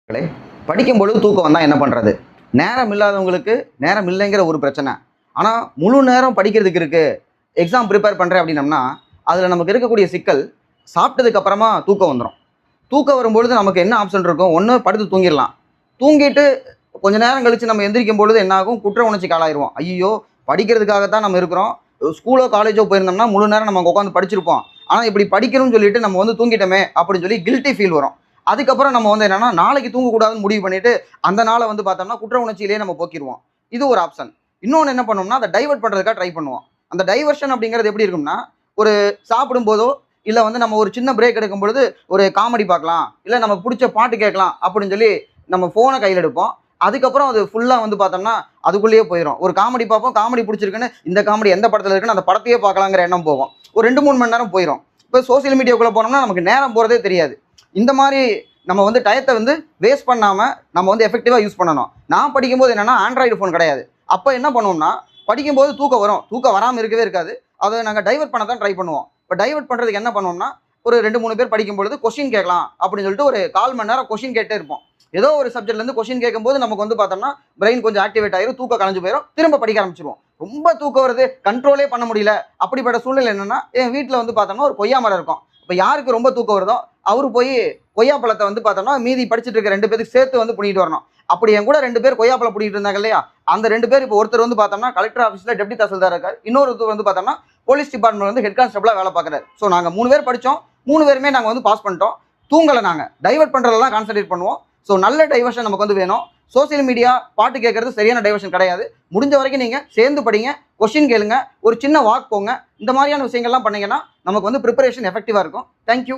களே, படிக்கும் பொழுது தூக்கம் வந்தால் என்ன பண்ணுறது? நேரம் இல்லாதவங்களுக்கு நேரம் இல்லைங்கிற ஒரு பிரச்சனை. ஆனால் முழு நேரம் படிக்கிறதுக்கு இருக்குது. எக்ஸாம் ப்ரிப்பேர் பண்ணுறேன் அப்படின்னம்னா அதில் நமக்கு இருக்கக்கூடிய சிக்கல், சாப்பிட்டதுக்கு அப்புறமா தூக்கம் வந்துடும். தூக்கம் வரும்பொழுது நமக்கு என்ன ஆப்ஷன் இருக்கும்? ஒன்று படுத்து தூங்கிடலாம். தூங்கிட்டு கொஞ்ச நேரம் கழித்து நம்ம எந்திரிக்கும் பொழுது என்ன ஆகும்? குற்ற உணர்ச்சிக்கு ஆளாயிருவோம். ஐயோ, படிக்கிறதுக்காகத்தான் நம்ம இருக்கிறோம். ஸ்கூலோ காலேஜோ போயிருந்தோம்னா முழு நேரம் நம்ம உட்காந்து படிச்சிருப்போம். ஆனால் இப்படி படிக்கணும்னு சொல்லிட்டு நம்ம வந்து தூங்கிட்டோமே அப்படின்னு சொல்லி கில்ட்டி ஃபீல் வரும். அதுக்கப்புறம் நம்ம வந்து என்னன்னா நாளைக்கு தூங்கக்கூடாதுன்னு முடிவு பண்ணிட்டு அந்த நாளை வந்து பார்த்தோம்னா குற்ற உணர்ச்சியிலேயே நம்ம போக்கிடுவோம். இது ஒரு ஆப்ஷன். இன்னொன்று என்ன பண்ணோம்னா அதை டைவர்ட் பண்ணுறதுக்காக ட்ரை பண்ணுவோம். அந்த டைவர்ஷன் அப்படிங்கிறது எப்படி இருக்கும்னா, ஒரு சாப்பிடும் போதோ இல்லை வந்து நம்ம ஒரு சின்ன பிரேக் எடுக்கும் பொழுது ஒரு காமெடி பார்க்கலாம், இல்லை நமக்கு பிடிச்ச பாட்டு கேட்கலாம் அப்படின்னு சொல்லி நம்ம ஃபோனை கையில் எடுப்போம். அதுக்கப்புறம் அது ஃபுல்லாக வந்து பார்த்தோம்னா அதுக்குள்ளேயே போயிடும். ஒரு காமெடி பார்ப்போம், காமெடி பிடிச்சிருக்குன்னு இந்த காமெடி எந்த படத்தில் இருக்குன்னு அந்த படத்தையே பார்க்கலாங்கிற எண்ணம் போகும். ஒரு 2-3 மணி நேரம் போயிடும். இப்போ சோசியல் மீடியாக்குள்ளே போனோம்னா நமக்கு நேரம் போகிறதே தெரியாது. இந்த மாதிரி நம்ம வந்து டயத்தை வந்து வேஸ்ட் பண்ணாமல் நம்ம வந்து எஃபெக்டிவாக யூஸ் பண்ணணும். நான் படிக்கும்போது என்னென்னா ஆண்ட்ராய்டு ஃபோன் கிடையாது. அப்போ என்ன பண்ணுவோம்னா, படிக்கும்போது தூக்கம் வரும், தூக்கம் வராமல் இருக்கவே இருக்காது. அதை நாங்கள் டைவர்ட் பண்ண தான் ட்ரை பண்ணுவோம். இப்போ டைவர்ட் பண்ணுறதுக்கு என்ன பண்ணுவோம்னா, ஒரு 2-3 பேர் படிக்கும் பொழுது கொஸ்டின் கேட்கலாம் அப்படின்னு சொல்லிட்டு ஒரு 1/4 மணி நேரம் கொஸ்டின் கேட்டே இருப்போம். ஏதோ ஒரு சப்ஜெக்ட்லேருந்து கொஸ்டின் கேட்கும்போது நமக்கு வந்து பார்த்தோம்னா பிரெயின் கொஞ்சம் ஆக்டிவேட் ஆயிரும், தூக்கம் கலைஞ்சு போயிடும், திரும்ப படிக்க ஆரம்பிச்சிருவோம். ரொம்ப தூக்கம் வருது, கண்ட்ரோலே பண்ண முடியல. அப்படிப்பட்ட சூழ்நிலை என்னன்னா, என் வீட்டில் வந்து பார்த்தோம்னா ஒரு கொய்யா மரம் இருக்கும். இப்போ யாருக்கு ரொம்ப தூக்கம் வருதோ அவரு போய் கொய்யா பழத்தை வந்து பார்த்தோம்னா மீதி படிச்சுட்டு இருக்க 2 பேருக்கு சேர்த்து வந்து பிடிக்கிட்டு வரணும். அப்படி என் கூட 2 பேர் கொய்யா பழம் பிடிக்கிட்டு இருந்தாங்க இல்லையா, அந்த 2 பேர் இப்போ ஒருத்தர் வந்து பார்த்தோம்னா கலெக்டர் ஆஃபீஸில் டெப்டி தாசில்தார் இருக்கார், இன்னொருத்தர் வந்து பார்த்தோம்னா போலீஸ் டிபார்ட்மெண்ட் வந்து ஹெட் கான்ஸ்டபிளாக வேலை பார்க்குறாரு. ஸோ நாங்கள் 3 பேர் படித்தோம், 3 பேருமே நாங்கள் வந்து பாஸ் பண்ணிட்டோம். தூங்கலை, நாங்கள் டைவர்ட் பண்ணுறதெல்லாம் கான்சன்ட்ரேட் பண்ணுவோம். ஸோ நல்ல டைவர்ஷன் நமக்கு வந்து வேணும். சோசியல் மீடியா பாட்டு கேட்கறது சரியான டைவர்ஷன் கிடையாது. முடிஞ்ச வரைக்கும் நீங்கள் சேர்ந்து படிங்க, கொஸ்டின் கேளுங்க, ஒரு சின்ன வாக் போங்க. இந்த மாதிரியான விஷயங்கள்லாம் பண்ணீங்கன்னா நமக்கு வந்து ப்ரிப்பரேஷன் எஃபெக்டிவாக இருக்கும். தேங்க்யூ.